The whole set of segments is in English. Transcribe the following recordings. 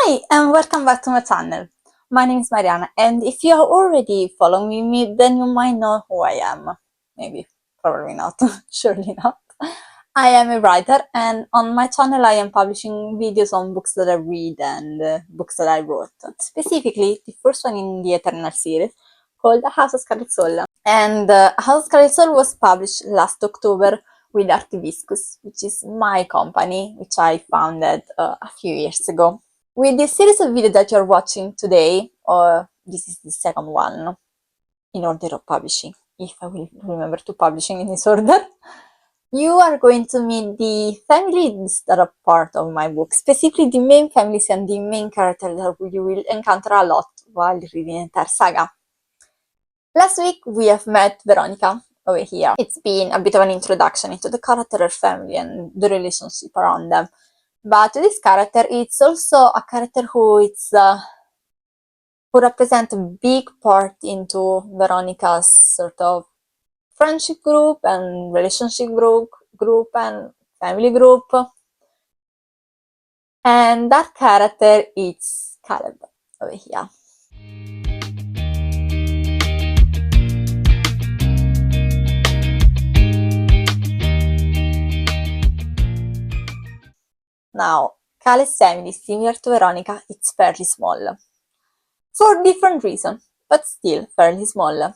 Hi and welcome back to my channel. My name is Mariana, and if you are already following me, then you might know who I am. Maybe, probably not, surely not. I am a writer, and on my channel I am publishing videos on books that I read and books that I wrote. Specifically, the first one in the Eternal series, called House of Scarlet Souls. And House of Scarlet Souls was published last October with Artiviscus, which is my company, which I founded a few years ago. With this series of videos that you're watching today, or this is the second one in order of publishing, if I will remember to publishing in this order, you are going to meet the families that are part of my book, specifically the main families and the main characters that you will encounter a lot while reading the entire saga. Last week we have met Veronika over here. It's been a bit of an introduction into the character, her family, and the relationship around them. But this character, it's also a character who represents a big part into Veronika's sort of friendship group and relationship group and family group. And that character is Caleb over here. Now, Caleb's family, similar to Veronika, it's fairly small. For different reasons, but still fairly small.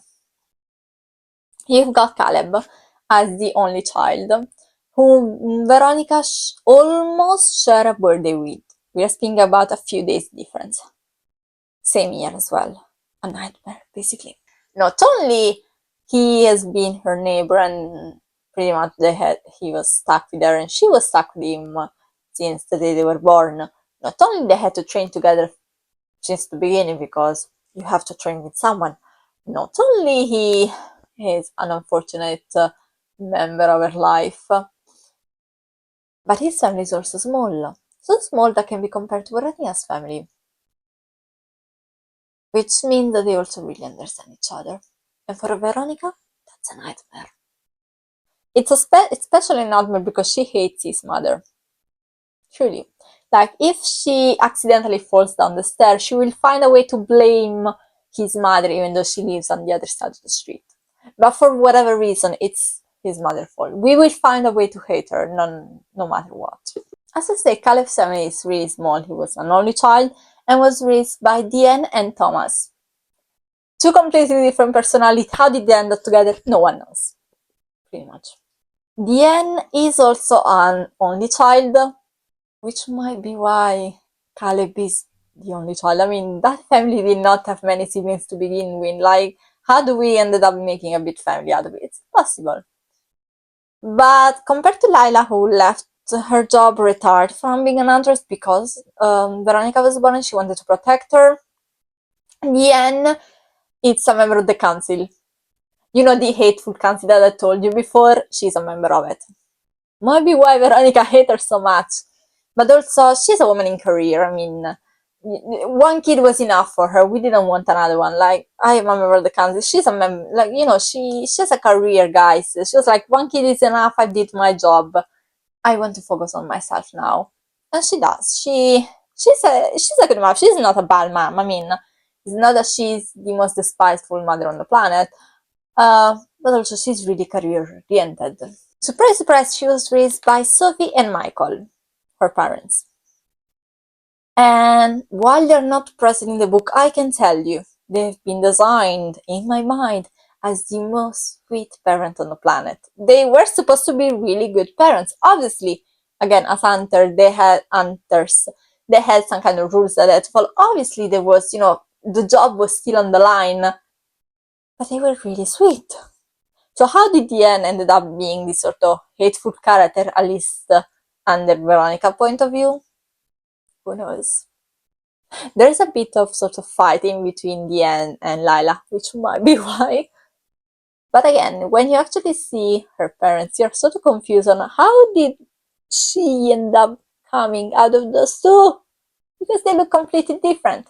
You've got Caleb as the only child, who Veronika almost share a birthday with. We are speaking about a few days difference. Same year as well. A nightmare, basically. Not only he has been her neighbor and pretty much he was stuck with her and she was stuck with him since the day they were born. Not only they had to train together since the beginning, because you have to train with someone. Not only he is an unfortunate member of her life, but his family is also small. So small that can be compared to Veronika's family. Which means that they also really understand each other. And for Veronika, that's a nightmare. It's especially a nightmare because she hates his mother. Truly. Like, if she accidentally falls down the stairs, she will find a way to blame his mother, even though she lives on the other side of the street. But for whatever reason, it's his mother's fault. We will find a way to hate her, no matter what. As I say, Caleb's family is really small. He was an only child and was raised by Diane and Thomas. Two completely different personalities. How did they end up together? No one knows. Pretty much. Diane is also an only child, which might be why Caleb is the only child. I mean, that family did not have many siblings to begin with. Like, how do we ended up making a big family out of it? It's impossible. But compared to Lila, who left her job retired from being an actress because Veronika was born and she wanted to protect her, Diane is a member of the council. You know, the hateful council that I told you before, she's a member of it. Might be why Veronika hates her so much. But also, she's a woman in career. I mean, one kid was enough for her. We didn't want another one. Like, I am a member of the council. She's a member, like, you know, she's a career, guys. She was like, one kid is enough. I did my job. I want to focus on myself now. And she does. She's a good mom. She's not a bad mom. I mean, it's not that she's the most despiseful mother on the planet. But also she's really career-oriented. Surprise, surprise, she was raised by Sophie and Michael, her parents. And while they're not present in the book, I can tell you, they've been designed in my mind as the most sweet parent on the planet. They were supposed to be really good parents. Obviously, again, as hunters, they had some kind of rules that they had to follow. Obviously, there was, you know, the job was still on the line, but they were really sweet. So how did Diane ended up being this sort of hateful character, at least under Veronica's point of view? Who knows? There's a bit of sort of fighting between Diane and Lila, which might be why. But again, when you actually see her parents, you're sort of confused on how did she end up coming out of those two? Because they look completely different.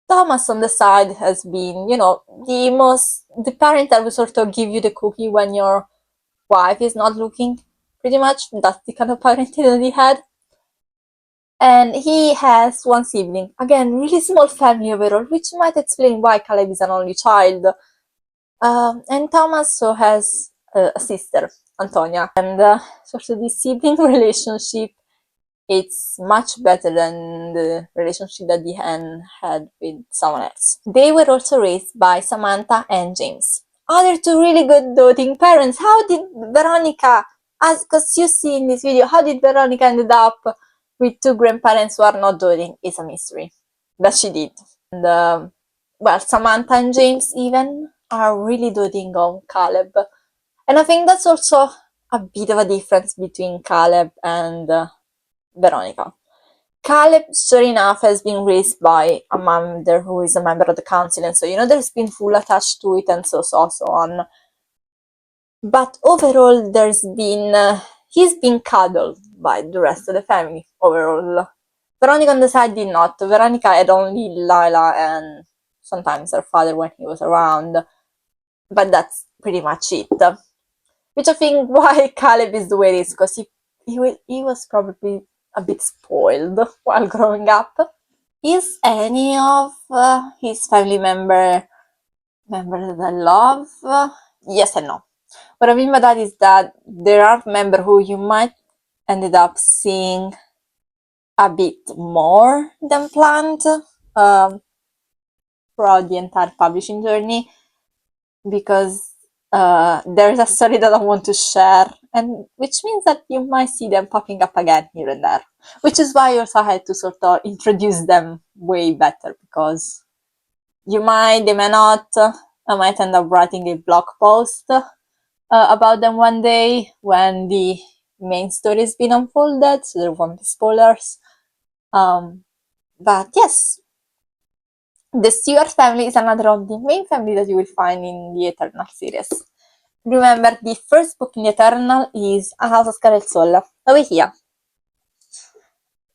Thomas on the side has been, you know, the parent that will sort of give you the cookie when your wife is not looking, pretty much. That's the kind of parenting that he had. And he has one sibling. Again, really small family overall, which might explain why Caleb is an only child. And Thomas also has a sister, Antonia. And sort of this sibling relationship, it's much better than the relationship that the hen had with someone else. They were also raised by Samantha and James. Other two really good doting parents. How did Veronika, as because you see in this video, how did Veronika ended up with two grandparents who are not doting is a mystery. But she did. And well, Samantha and James even are really doting on Caleb. And I think that's also a bit of a difference between Caleb and Veronika. Caleb, sure enough, has been raised by a mother who is a member of the council, and so, there's been full attached to it, and so on. But overall, he's been cuddled by the rest of the family, overall. Veronika on the side did not. Veronika had only Lila and sometimes her father when he was around, but that's pretty much it. Which I think why Caleb is the way it is, because he was probably a bit spoiled while growing up. Is any of his family member that I love? Yes and no. What I mean by that is that there are members who you might ended up seeing a bit more than planned throughout the entire publishing journey, because there's a story that I want to share, and which means that you might see them popping up again here and there, which is why I also had to sort of introduce them way better, because they may not, I might end up writing a blog post about them one day when the main story has been unfolded, so there won't be spoilers. But yes, the Stewart family is another of the main family that you will find in the Eternal series. Remember, the first book in the Eternal is A House of Scarlet Souls, over here.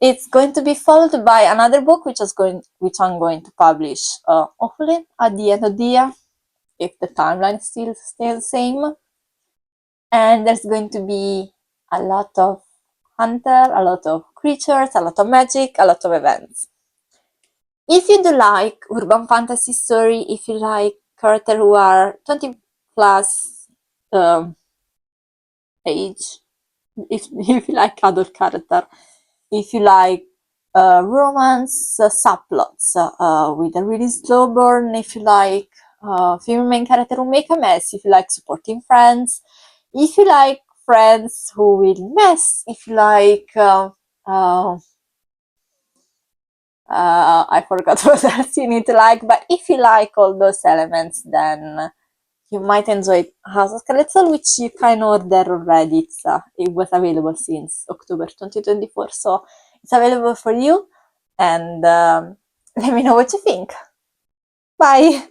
It's going to be followed by another book which I'm going to publish, hopefully at the end of the year, if the timeline still stays the same. And there's going to be a lot of hunter, a lot of creatures, a lot of magic, a lot of events. If you do like urban fantasy story, if you like characters who are 20 plus age, if you like adult character, if you like romance subplots with a really slow burn, if you like female main character who make a mess, if you like supporting friends, if you like friends who will mess, if you like I forgot what else you need to like, but if you like all those elements, then you might enjoy House of Scarlet Souls, which you can order already. It was available since October 2024, so it's available for you, and let me know what you think. Bye!